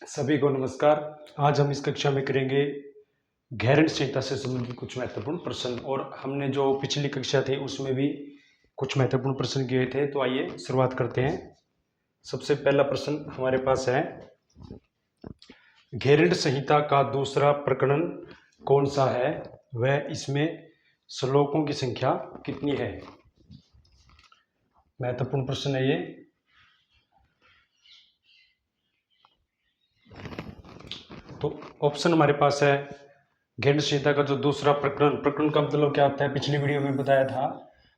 सभी को नमस्कार। आज हम इस कक्षा में करेंगे घेरंड संहिता से संबंधित कुछ महत्वपूर्ण प्रश्न। और हमने जो पिछली कक्षा थी उसमें भी कुछ महत्वपूर्ण प्रश्न किए थे। तो आइए शुरुआत करते हैं। सबसे पहला प्रश्न हमारे पास है, घेरंड संहिता का दूसरा प्रकरण कौन सा है, वह इसमें श्लोकों की संख्या कितनी है। महत्वपूर्ण प्रश्न है ये। तो ऑप्शन हमारे पास है, घेरंड संहिता का जो दूसरा प्रकरण का मतलब क्या होता है, पिछली वीडियो में बताया था।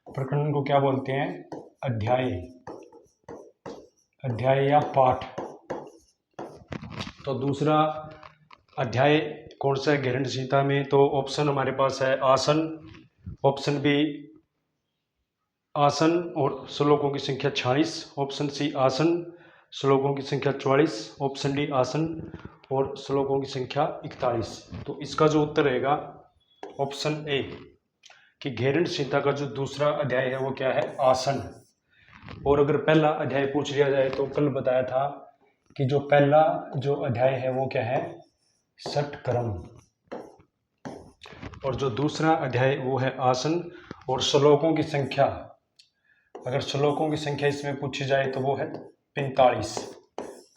प्रकरण को क्या बोलते हैं, अध्याय या पाठ। तो दूसरा अध्याय कौन सा है घेरंड संहिता में, तो ऑप्शन हमारे पास है आसन, ऑप्शन बी आसन और श्लोकों की संख्या 46, ऑप्शन सी आसन श्लोकों की संख्या 44, ऑप्शन डी आसन और श्लोकों की संख्या 41। तो इसका जो उत्तर रहेगा ऑप्शन ए, कि घेरंड संहिता का जो दूसरा अध्याय है वो क्या है, आसन। और अगर पहला अध्याय पूछ लिया जाए तो कल बताया था कि जो पहला जो अध्याय है वो क्या है, षटक्रम। और जो दूसरा अध्याय वो है आसन। और श्लोकों की संख्या, अगर श्लोकों की संख्या इसमें पूछी जाए तो वो है 45।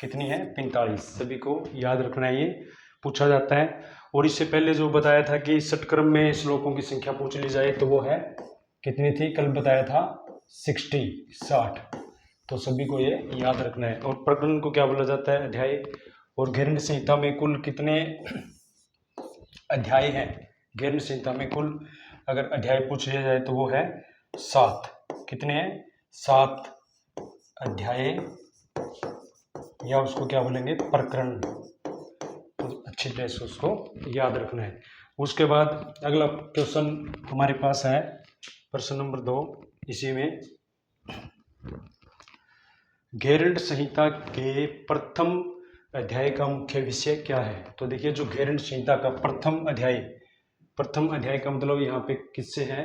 कितनी है, 45। सभी को याद रखना है, ये पूछा जाता है। और इससे पहले जो बताया था कि षटक्रम में श्लोकों की संख्या पूछ ली जाए तो वो है कितनी थी, कल बताया था 60। तो सभी को ये याद रखना है। और प्रकरण को क्या बोला जाता है, अध्याय। और घेरंड संहिता में कुल कितने अध्याय हैं, घेरंड संहिता में कुल अगर अध्याय पूछ लिया जाए तो वो है 7। कितने हैं, 7 अध्याय, या उसको क्या बोलेंगे, प्रकरण। तो अच्छी तरह से उसको याद रखना है। उसके बाद अगला क्वेश्चन हमारे पास है, प्रश्न नंबर 2। इसी में घेरंड संहिता के प्रथम अध्याय का मुख्य विषय क्या है। तो देखिए, जो घेरंड संहिता का प्रथम अध्याय का मतलब यहाँ पे किससे है,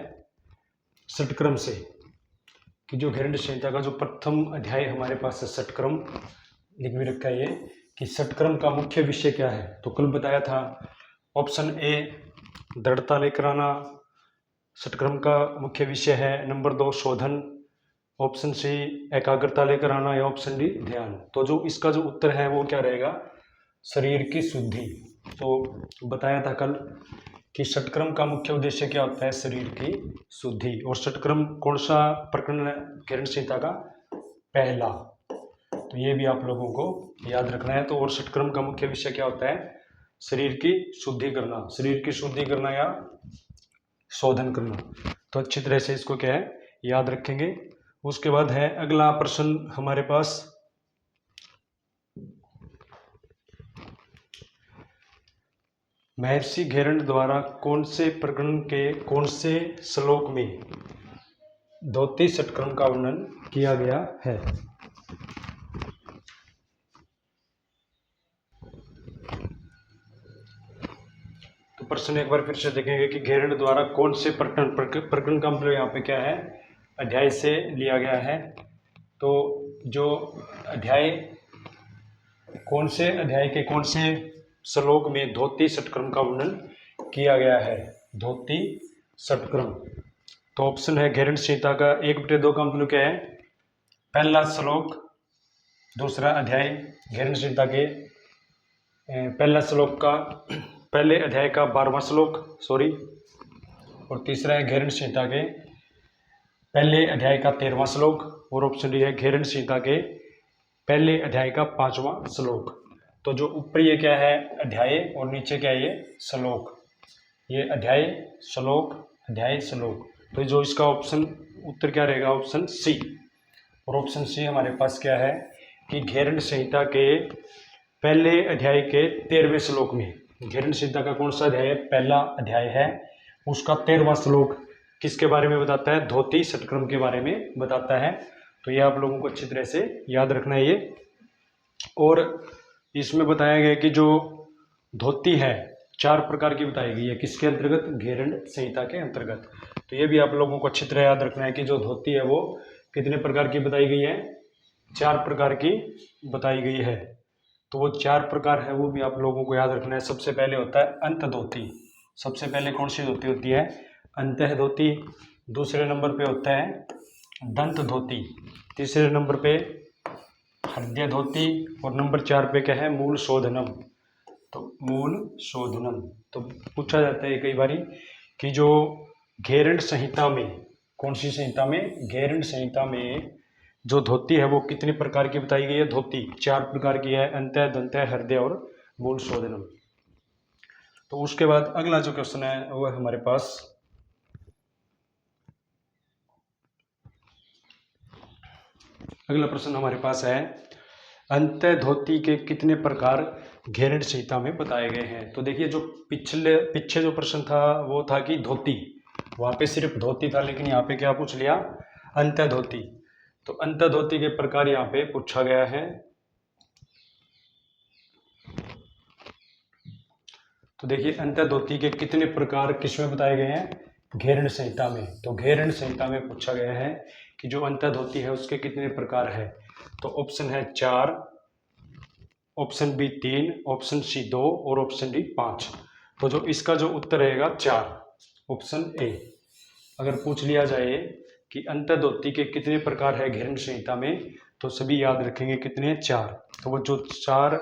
षटक्रम से। कि जो घेरंड संहिता का जो प्रथम अध्याय हमारे पास है, षटक्रम लिख भी रखा है ये, कि षटक्रम का मुख्य विषय क्या है। तो कल बताया था ऑप्शन ए दृढ़ता लेकर आना षटक्रम का मुख्य विषय है, नंबर 2 शोधन, ऑप्शन सी एकाग्रता लेकर आना, या ऑप्शन डी ध्यान। तो जो इसका जो उत्तर है वो क्या रहेगा, शरीर की शुद्धि। तो बताया था कल कि षटक्रम का मुख्य उद्देश्य क्या होता है, शरीर की शुद्धि। और षटक्रम कौन सा प्रकरण है घेरंड संहिता का, पहला। तो ये भी आप लोगों को याद रखना है। तो और षटक्रम का मुख्य विषय क्या होता है, शरीर की शुद्धि करना या शोधन करना। तो अच्छी तरह से इसको क्या है, याद रखेंगे। उसके बाद है अगला प्रश्न हमारे पास, महर्षि घेरंड द्वारा कौन से प्रकरण के कौन से श्लोक में धोती षटक्रम का वर्णन किया गया है। तो प्रश्न एक बार फिर से देखेंगे कि घेरंड द्वारा कौन से प्रकरण का मतलब यहाँ पे क्या है, अध्याय से लिया गया है। तो जो अध्याय, कौन से अध्याय के कौन से श्लोक में धोती षटक्रम का वर्णन किया गया है, धोती षटक्रम। तो ऑप्शन है घेरंड संहिता का 1/2 का मतलब क्या है, पहला श्लोक, दूसरा अध्याय घेरंड संहिता के पहला श्लोक का, पहले अध्याय का 12वां श्लोक, और तीसरा है घेरंड संहिता के पहले अध्याय का 13वां श्लोक, और ऑप्शन डी है घेरंड संहिता के पहले अध्याय का 5वां श्लोक। तो जो ऊपर ये क्या है, अध्याय, और नीचे क्या है ये, श्लोक। ये अध्याय श्लोक। तो जो इसका ऑप्शन उत्तर क्या रहेगा, ऑप्शन सी। और ऑप्शन सी हमारे पास क्या है कि घेरंड संहिता के पहले अध्याय के 13वें श्लोक में, घेरंड संहिता का कौन सा अध्याय है, पहला अध्याय है, उसका 13वां श्लोक किसके बारे में बताता है, धोती षटक्रम के बारे में बताता है। तो ये आप लोगों को अच्छी तरह से याद रखना है ये। और इसमें बताया गया कि जो धोती है 4 प्रकार की बताई गई है, किसके अंतर्गत, घेरंड संहिता के अंतर्गत। तो ये भी आप लोगों को अच्छी तरह याद रखना है कि जो धोती है वो कितने प्रकार की बताई गई है, 4 प्रकार की बताई गई है। तो वो 4 प्रकार है, वो भी आप लोगों को याद रखना है। सबसे पहले होता है अंत धोती। सबसे पहले कौन सी धोती होती है? अंतः धोती। दूसरे नंबर पे होता है दंत धोती। तीसरे नंबर पे हृदय धोती। और नंबर 4 पे क्या है? मूल शोधनम। तो मूल शोधनम। तो पूछा जाता है कई बारी कि जो घेरंड संहिता में, कौन सी संहिता में? घेरंड संहिता में जो धोती है वो कितने प्रकार की बताई गई है? धोती 4 प्रकार की है, अंतः, दंतः, हृदय और मूल शोधनम। तो उसके बाद अगला जो क्वेश्चन है वो है हमारे पास, अगला प्रश्न हमारे पास है अंतः धोती के कितने प्रकार घेरंड संहिता में बताए गए हैं? तो देखिए जो पीछे जो प्रश्न था वो था कि धोती, वहां पे सिर्फ धोती था, लेकिन यहाँ पे क्या पूछ लिया? अंतः धोती। तो अंतः धोती के प्रकार यहाँ पे पूछा गया है। तो देखिए अंतः धोती के कितने प्रकार किसमें बताए गए हैं? घेरंड संहिता में। तो घेरंड संहिता में पूछा गया है कि जो अंतः धोती है उसके कितने प्रकार है? तो ऑप्शन है 4, ऑप्शन बी 3, ऑप्शन सी 2 और ऑप्शन डी 5। तो जो इसका जो उत्तर रहेगा 4, ऑप्शन ए। अगर पूछ लिया जाए कि अंतः धोती के कितने प्रकार है घेरंड संहिता में, तो सभी याद रखेंगे कितने? 4। तो वो जो 4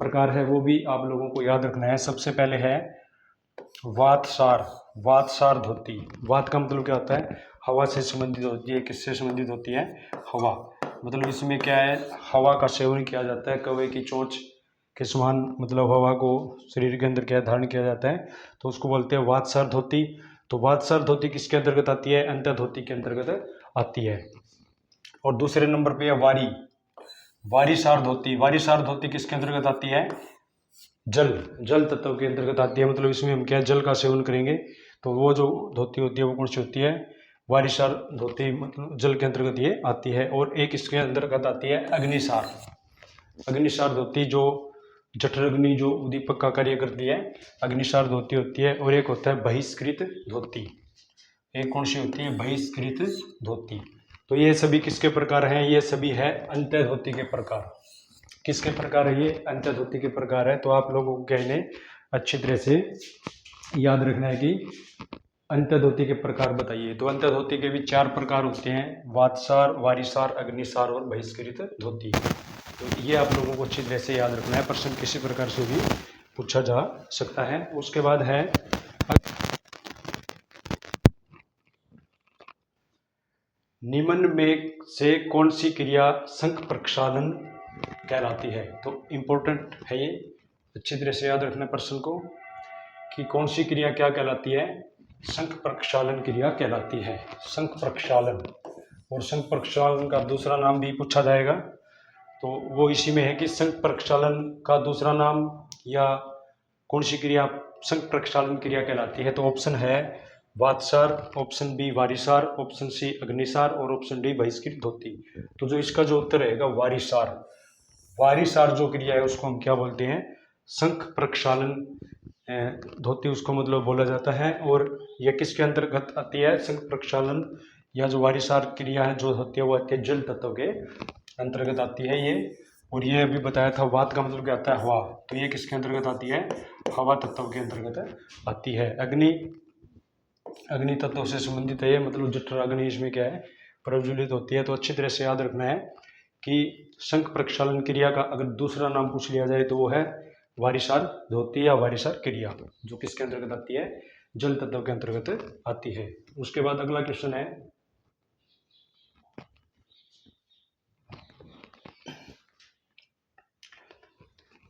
प्रकार है वो भी आप लोगों को याद रखना है। सबसे पहले है वातसार। वातसार धोती। वात का मतलब क्या होता है? हवा से संबंधित होती है। किससे संबंधित होती है? हवा। मतलब इसमें क्या है? हवा का सेवन किया जाता है, कौवे की चोंच के समान, मतलब हवा को शरीर के अंदर क्या धारण किया जाता है, तो उसको बोलते हैं वातसार धोती। तो वातसार धोती किसके अंतर्गत आती है? अंतः धोती के अंतर्गत आती है। और दूसरे नंबर पे है वारी। वारीसार धोती। वारीसार धोती किसके अंतर्गत आती है? जल तत्व के अंतर्गत आती है। मतलब इसमें हम क्या जल का सेवन करेंगे, तो वो जो धोती होती है वो कौन सी होती है? वारीसार धोती, मतलब जल के अंतर्गत ये आती है। और एक इसके अंतर्गत आती है अग्निसार। अग्निसार धोती जो जठर अग्नि जो उद्दीपक का कार्य करती है, अग्निसार धोती होती है। और एक होता है बहिष्कृत धोती। एक कौन सी होती है? बहिष्कृत धोती। तो ये सभी किसके प्रकार हैं? ये सभी है अंतः धोती के प्रकार। किसके प्रकार है? ये अंतः धोती के प्रकार है। तो आप लोगों को क्या इन्हें अच्छी तरह से याद रखना है कि अंतः धोती के प्रकार बताइए। तो अंतः धोती के भी 4 प्रकार होते हैं, वातसार, वारीसार, अग्निसार और बहिष्कृत धोती। तो ये आप लोगों को अच्छी तरह से याद रखना है। प्रश्न किसी प्रकार से भी पूछा जा सकता है। उसके बाद है निम्न में से कौन सी क्रिया शंख प्रक्षालन कहलाती है? तो इम्पोर्टेंट है ये, अच्छी तरह से याद रखना प्रश्न को कि कौन सी क्रिया क्या कहलाती है? शंख प्रक्षालन क्रिया कहलाती है। शंख प्रक्षालन। और शंख प्रक्षालन का दूसरा नाम भी पूछा जाएगा, तो वो इसी में है कि शंख प्रक्षालन का दूसरा नाम या कौन सी क्रिया शंख प्रक्षालन क्रिया कहलाती है? तो ऑप्शन है वातसार, ऑप्शन बी वारीसार, ऑप्शन सी अग्निसार और ऑप्शन डी बहिष्कृत धोती। तो जो इसका जो उत्तर रहेगा वारीसार। वारीसार जो क्रिया है उसको हम क्या बोलते हैं? शंख प्रक्षालन धोती उसको मतलब बोला जाता है। और यह किसके अंतर्गत आती है? शंख प्रक्षालन या जो वारीसार क्रिया है जो होती है वो आती है जल तत्व के अंतर्गत आती है ये। और ये अभी बताया था वात का मतलब क्या आता है? हवा। तो ये किसके अंतर्गत आती है? हवा तत्व के अंतर्गत आती है। अग्नि तत्व से संबंधित है ये, मतलब जठर अग्नि इसमें क्या है? प्रज्वलित होती है। तो अच्छी तरह से याद रखना है कि शंख प्रक्षालन क्रिया का अगर दूसरा नाम पूछ लिया जाए तो वो है वारीसार धोती या वारीसार क्रिया, जो किसके अंतर्गत आती है? जल तत्व के अंतर्गत आती है। उसके बाद अगला क्वेश्चन है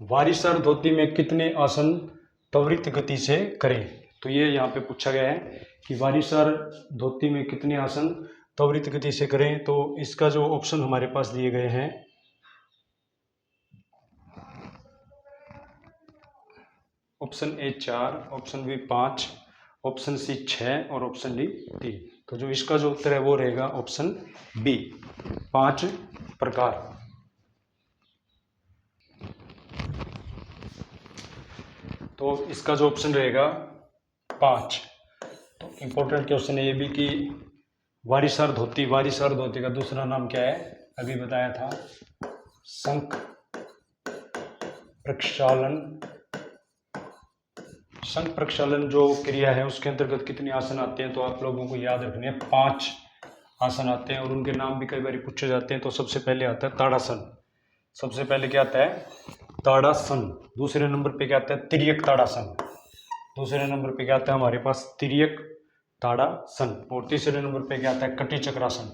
वारीसार धोती में कितने आसन त्वरित गति से करें? तो ये यहाँ पे पूछा गया है कि वारीसार धोती में कितने आसन त्वरित गति से करें। तो इसका जो ऑप्शन हमारे पास दिए गए हैं, option A 4, option B 5, option C 6 और ऑप्शन डी 3। तो जो इसका जो उत्तर है वो रहेगा ऑप्शन बी, 5 प्रकार। तो इसका जो ऑप्शन रहेगा 5। तो इम्पोर्टेंट क्वेश्चन है ये भी कि वारीसार धोती का दूसरा नाम क्या है? अभी बताया था शंख प्रक्षालन, संघ प्रक्षालन जो क्रिया है उसके अंतर्गत कितने आसन आते हैं, तो आप लोगों को याद रखने हैं 5 आसन आते हैं और उनके नाम भी कई बार पूछे जाते हैं। तो सबसे पहले आता है ताड़ासन, सबसे पहले क्या आता है ताड़ासन, दूसरे नंबर पे क्या आता है तिर्यक ताड़ासन, दूसरे नंबर पे क्या आता है हमारे पास तिर्यक ताड़ासन, और तीसरे नंबर पे क्या आता है कटी चक्रासन,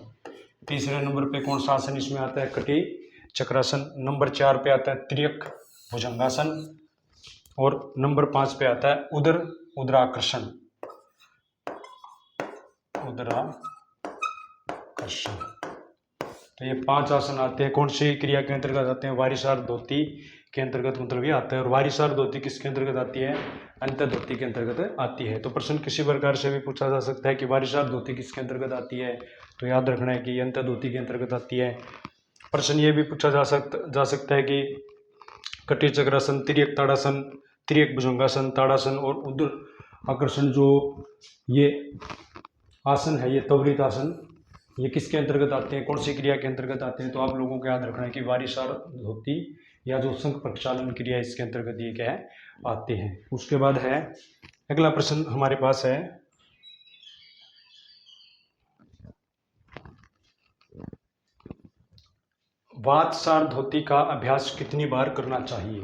तीसरे नंबर पे कौन सा आसन इसमें आता है कटी चक्रासन, नंबर 4 पे आता है तिर्यक भुजंगासन, और नंबर 5 पे आता है उदराकर्षण, उदराकर्षण। तो ये 5 आसन आते हैं, कौन सी क्रिया के अंतर्गत आते हैं, वारिसार धोती के अंतर्गत मतलब ये आता है। और वारिसार धोती किसके अंतर्गत आती है, अंतर धोती के अंतर्गत आती है। तो प्रश्न किसी प्रकार से भी पूछा जा सकता है कि वारिसार धोती किसके अंतर्गत आती है, तो याद रखना है कि अंतर धोती के अंतर्गत आती है। प्रश्न ये भी पूछा जा सकता है कि कटी चक्रासन, तिर्यक ताड़ासन, तिर्यक भुजंगासन, ताड़ासन और उदर आकर्षण जो ये आसन है, ये त्वरित आसन, ये किसके अंतर्गत आते हैं, कौन सी क्रिया के अंतर्गत आते हैं, तो आप लोगों को याद रखना है कि वारिसार धोती या जो संघ प्रक्षालन क्रिया इसके अंतर्गत ये क्या है आते हैं। उसके बाद है अगला प्रश्न हमारे पास है वातसार धोती का अभ्यास कितनी बार करना चाहिए।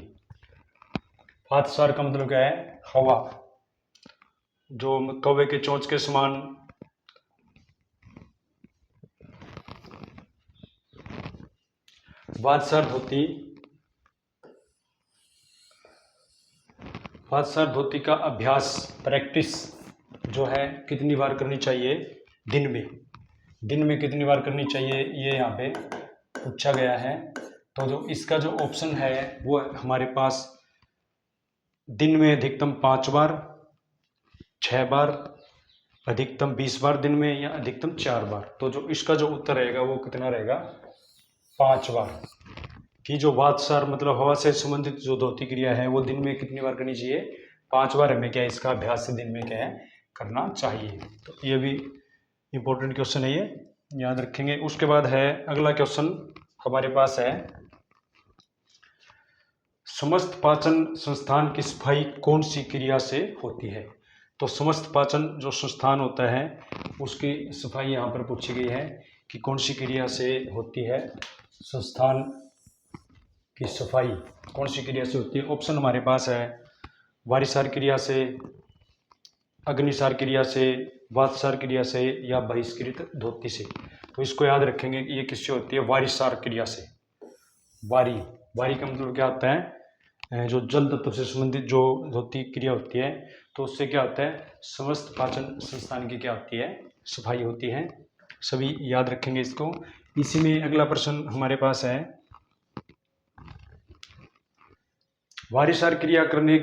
वातसार का मतलब क्या है हवा, जो कौवे के चोंच के समान वातसार धोती का अभ्यास प्रैक्टिस जो है कितनी बार करनी चाहिए, दिन में कितनी बार करनी चाहिए, ये यहाँ पे पूछा गया है। तो जो इसका जो ऑप्शन है वो हमारे पास दिन में अधिकतम 5 बार, 6 बार, अधिकतम 20 बार दिन में, या अधिकतम 4 बार। तो जो इसका जो उत्तर रहेगा वो कितना रहेगा 5 बार की जो वातसार मतलब हवा से संबंधित जो धोती क्रिया है वो दिन में कितनी बार करनी चाहिए, 5 बार हमें क्या इसका अभ्यास दिन में क्या है करना चाहिए। तो ये भी इम्पोर्टेंट क्वेश्चन है, ये याद रखेंगे। उसके बाद है अगला क्वेश्चन हमारे पास है समस्त पाचन संस्थान की सफाई कौन सी क्रिया से होती है। तो समस्त पाचन जो संस्थान होता है उसकी सफाई यहाँ पर पूछी गई है कि कौन सी क्रिया से होती है, संस्थान की सफाई कौन सी क्रिया से होती है। ऑप्शन हमारे पास है वारिसार क्रिया से, अग्निसार क्रिया से, वातसार क्रिया से, या बहिष्कृत धोती से। तो इसको याद रखेंगे कि ये किससे होती है, वारिसार क्रिया से। वारी का मतलब क्या होता है, जो जल तत्व से संबंधित जो धोती क्रिया होती है, तो उससे क्या होता है समस्त पाचन संस्थान की क्या होती है सफाई होती है। सभी याद रखेंगे इसको। इसी में अगला प्रश्न हमारे पास है वारिसार क्रिया करने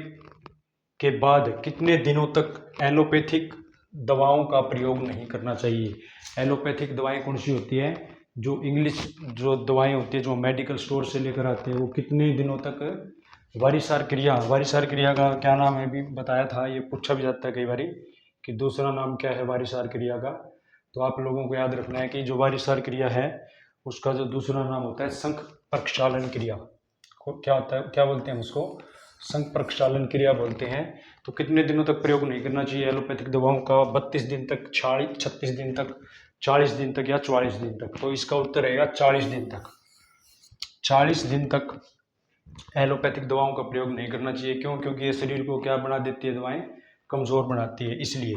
के बाद कितने दिनों तक एलोपैथिक दवाओं का प्रयोग नहीं करना चाहिए। एलोपैथिक दवाएं कौन सी होती है, जो इंग्लिश जो दवाएं होती है जो मेडिकल स्टोर से लेकर आते हैं, वो कितने दिनों तक वारिसार क्रिया का क्या नाम है भी बताया था, ये पूछा भी जाता है कई बार कि दूसरा नाम क्या है वारिसार क्रिया का। तो आप लोगों को याद रखना है कि जो वारिसार क्रिया है उसका जो दूसरा नाम होता है संघ प्रक्षालन क्रिया। क्या होता है, क्या बोलते हैं उसको, संघ प्रक्षालन क्रिया बोलते हैं। तो कितने दिनों तक प्रयोग नहीं करना चाहिए एलोपैथिक दवाओं का, 32 दिन तक, 36 दिन तक, 40 दिन तक, या 44 दिन तक। तो इसका उत्तर रहेगा 40 दिन तक। 40 दिन तक एलोपैथिक दवाओं का प्रयोग नहीं करना चाहिए। क्यों, क्योंकि ये शरीर को क्या बना देती है, दवाएं कमज़ोर बनाती है। इसलिए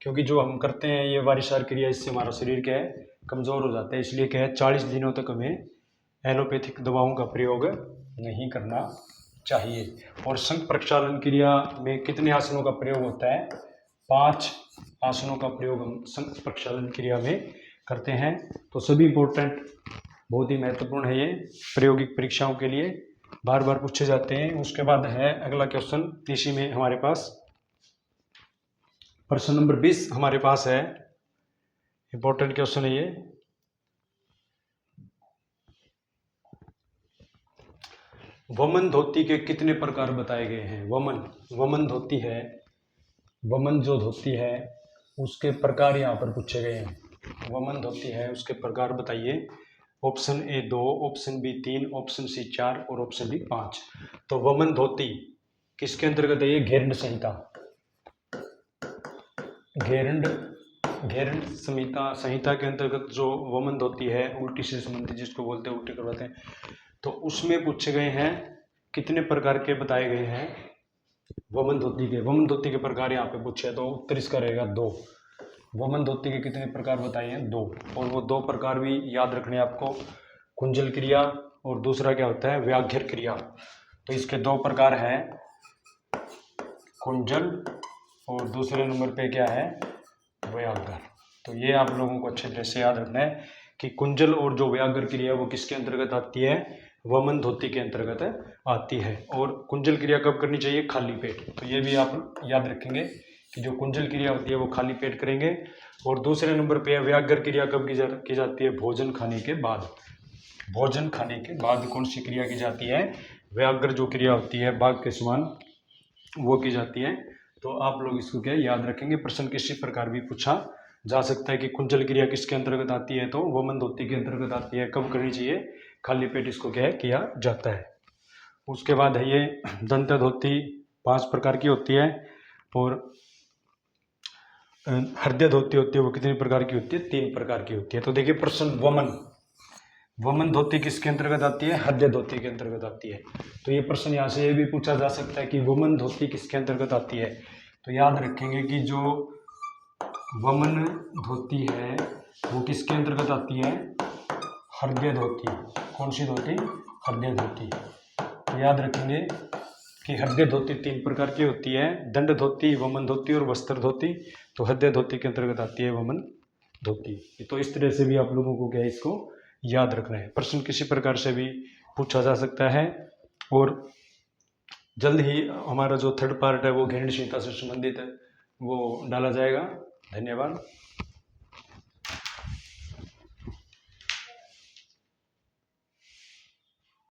क्योंकि जो हम करते हैं ये वारिसार क्रिया, इससे हमारा शरीर क्या है कमज़ोर हो जाता है। इसलिए क्या है 40 दिनों तक हमें एलोपैथिक दवाओं का प्रयोग नहीं करना चाहिए। और संघ प्रक्षालन क्रिया में कितने आसनों का प्रयोग होता है, 5 आसनों का प्रयोग हम संघ प्रक्षालन क्रिया में करते हैं। तो सभी इम्पोर्टेंट, बहुत ही महत्वपूर्ण है ये प्रायोगिक परीक्षाओं के लिए, बार बार पूछे जाते हैं। उसके बाद है अगला क्वेश्चन, इसी में हमारे पास प्रश्न नंबर 20 हमारे पास है, इम्पोर्टेंट क्वेश्चन है ये। वमन धोती के कितने प्रकार बताए गए हैं। वमन धोती है, वमन जो धोती है उसके प्रकार यहाँ पर पूछे गए हैं। वमन धोती है उसके प्रकार बताइए। Option A 2, option B 3, option C 4 और ऑप्शन डी 5। तो वमन धोती किसके अंतर्गत है? ये घेरंड संहिता, घेरंड संहिता के अंतर्गत जो वमन धोती है, उल्टी से संबंधित, जिसको बोलते हैं उल्टी करवाते हैं, तो उसमें पूछे गए हैं कितने प्रकार के बताए गए हैं वमन धोती के प्रकार यहाँ पे पूछे, तो उत्तर इसका रहेगा 2। वमन धोती के कितने प्रकार बताए हैं? 2, और वो 2 प्रकार भी याद रखने आपको, कुंजल क्रिया और दूसरा क्या होता है? व्याघ्र क्रिया। तो इसके 2 प्रकार हैं, कुंजल और दूसरे नंबर पे क्या है? व्याघ्र। तो ये आप लोगों को अच्छे तरह से याद रखना है कि कुंजल और जो व्याघ्र क्रिया वो किसके अंतर्गत आती है? वमन धोती के अंतर्गत आती है। और कुंजल क्रिया कब करनी चाहिए? खाली पेट। तो ये भी आप याद रखेंगे कि जो कुंजल क्रिया होती है वो खाली पेट करेंगे। और दूसरे नंबर पे व्याघ्र क्रिया कब की जाती है? भोजन खाने के बाद। भोजन खाने के बाद कौन सी क्रिया की जाती है? व्याघ्र जो क्रिया होती है बाघ के समान, वो की जाती है। तो आप लोग इसको क्या याद रखेंगे, प्रश्न किसी प्रकार भी पूछा जा सकता है कि कुंजल क्रिया किसके अंतर्गत आती है? तो वमन धोती के अंतर्गत आती है। कब करनी चाहिए? खाली पेट इसको क्या है? किया जाता है। उसके बाद है ये दंत धोती 5 प्रकार की होती है, और हृदय धोती होती है वो कितनी प्रकार की होती है? 3 प्रकार की होती है। तो देखिए प्रश्न वमन धोती किसके अंतर्गत आती है? हृदय धोती के अंतर्गत आती है। तो ये प्रश्न यहाँ से ये भी पूछा जा सकता है कि वमन धोती किसके अंतर्गत आती है? तो याद रखेंगे कि जो वमन धोती है वो किसके अंतर्गत आती है? हृदय धोती। कौन सी धोती? हृदय धोती। तो याद रखेंगे कि हृदय धोती 3 प्रकार की होती है, दंड धोती, वमन धोती और वस्त्र धोती। तो हृदय धोती के अंतर्गत आती है वमन धोती। तो इस तरह से भी आप लोगों को क्या है? इसको याद रखना है। प्रश्न किसी प्रकार से भी पूछा जा सकता है। और जल्द ही हमारा जो 3rd पार्ट है वो घेरंड संहिता से संबंधित है, वो डाला जाएगा। धन्यवाद।